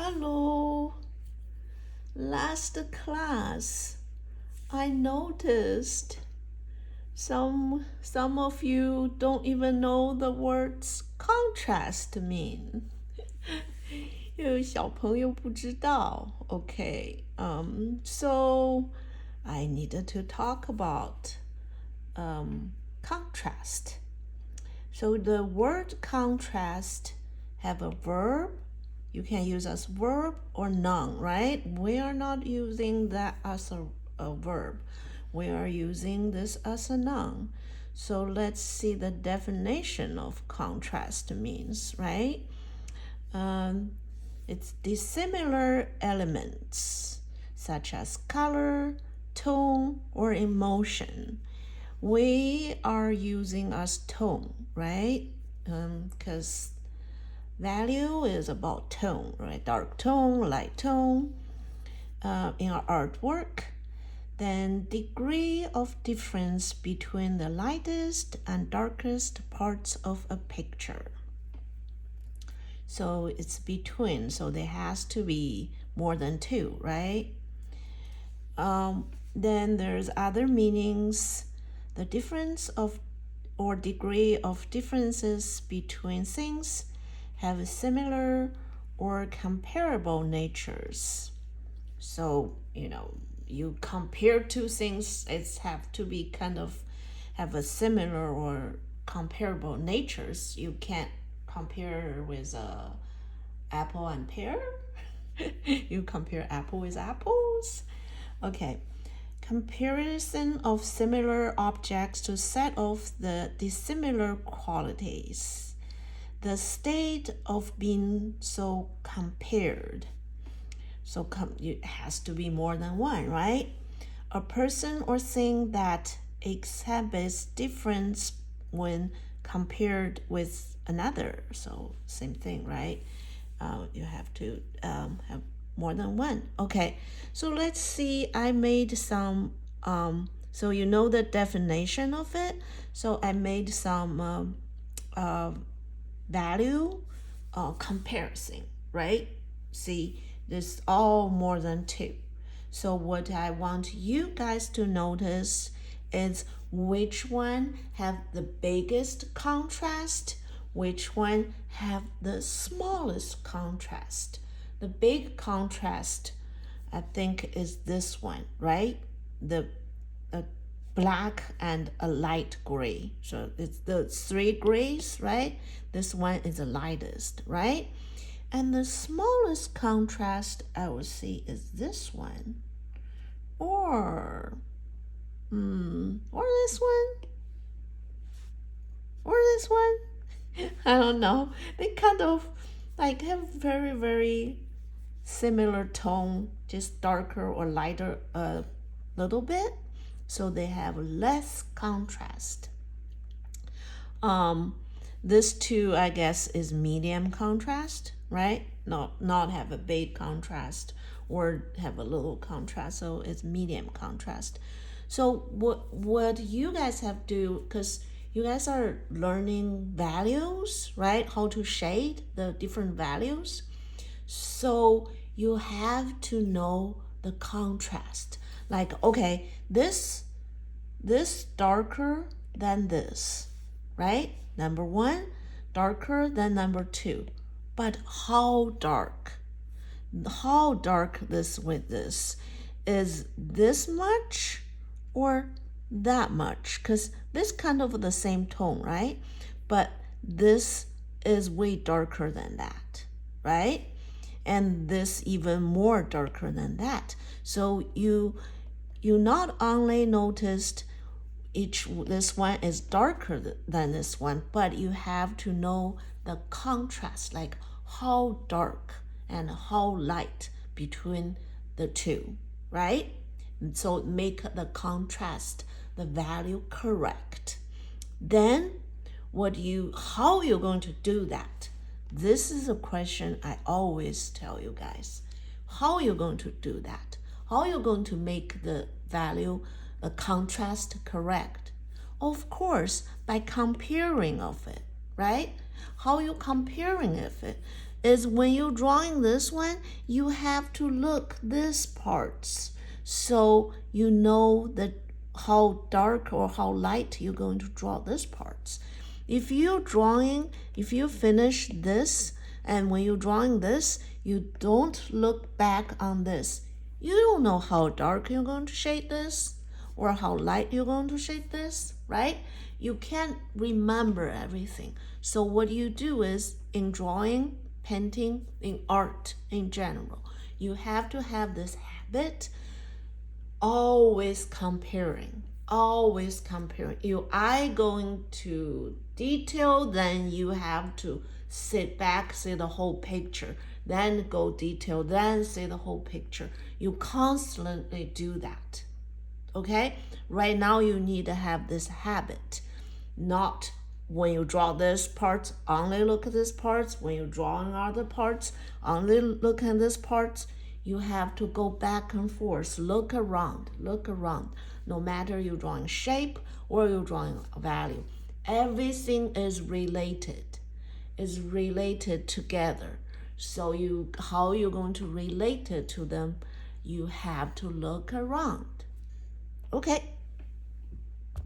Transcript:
Hello. Last class, I noticed some of you don't even know the words contrast mean. 有小朋友不知道 Okay, so I needed to talk about contrast. So the word contrast have a verb. You can use as verb or noun, right? We are not using that as a verb. We are using this as a noun. So let's see the definition of contrast means, right? It's dissimilar elements such as color, tone, or emotion. We are using as tone, right? Because value is about tone, right? Dark tone, light tone. In our artwork, then degree of difference between the lightest and darkest parts of a picture. So it's between, so there has to be more than two, right? Then there's other meanings. The difference of or degree of differences between things have similar or comparable natures. So, you compare two things, it's have to be kind of have a similar or comparable natures. You can't compare with apple and pear. You compare apple with apples. Okay. Comparison of similar objects to set off the dissimilar qualities. The state of being so compared. So it has to be more than one, right? A person or thing that exhibits difference when compared with another. So same thing, right? You have to have more than one. Okay, so let's see. I made some, so you know the definition of it. So I made some value comparison, right? See, this all more than two. So what I want you guys to notice is which one have the biggest contrast, which one have the smallest contrast. The big contrast, I think, is this one, right? The black and a light gray. So it's the three grays, right? This one is the lightest, right? And the smallest contrast I would see is this one. Or this one. Or this one. I don't know. They kind of like have very, very similar tone, just darker or lighter a little bit. So they have less contrast. This two, I guess, is medium contrast, right? Not have a big contrast or have a little contrast. So it's medium contrast. So what you guys have to do, because you guys are learning values, right? How to shade the different values. So you have to know the contrast. Like, okay, this darker than this, right? Number one, darker than number two. But how dark? How dark this with this? Is this much or that much? Because this kind of the same tone, right? But this is way darker than that, right? And this even more darker than that. So you not only noticed this one is darker than this one, but you have to know the contrast, like how dark and how light between the two, right? And so make the contrast, the value correct. Then how you're going to do that? This is a question I always tell you guys. How you're going to do that? How you're going to make the value, the contrast correct? Of course, by comparing of it, right? How you comparing of it is when you're drawing this one, you have to look these parts so you know that how dark or how light you're going to draw these parts. If you finish this, and when you're drawing this, you don't look back on this. You don't know how dark you're going to shade this or how light you're going to shade this, right? You can't remember everything. So what you do is, in drawing, painting, in art in general, you have to have this habit always comparing. Your eye going to detail, then you have to sit back, see the whole picture, then go detail, then see the whole picture. You constantly do that. Okay? Right now you need to have this habit. Not when you draw this part, only look at this parts. When you're drawing other parts, only look at this parts. You have to go back and forth, look around. No matter you're drawing shape or you're drawing a value, everything is related together. So how you're going to relate it to them, you have to look around. Okay.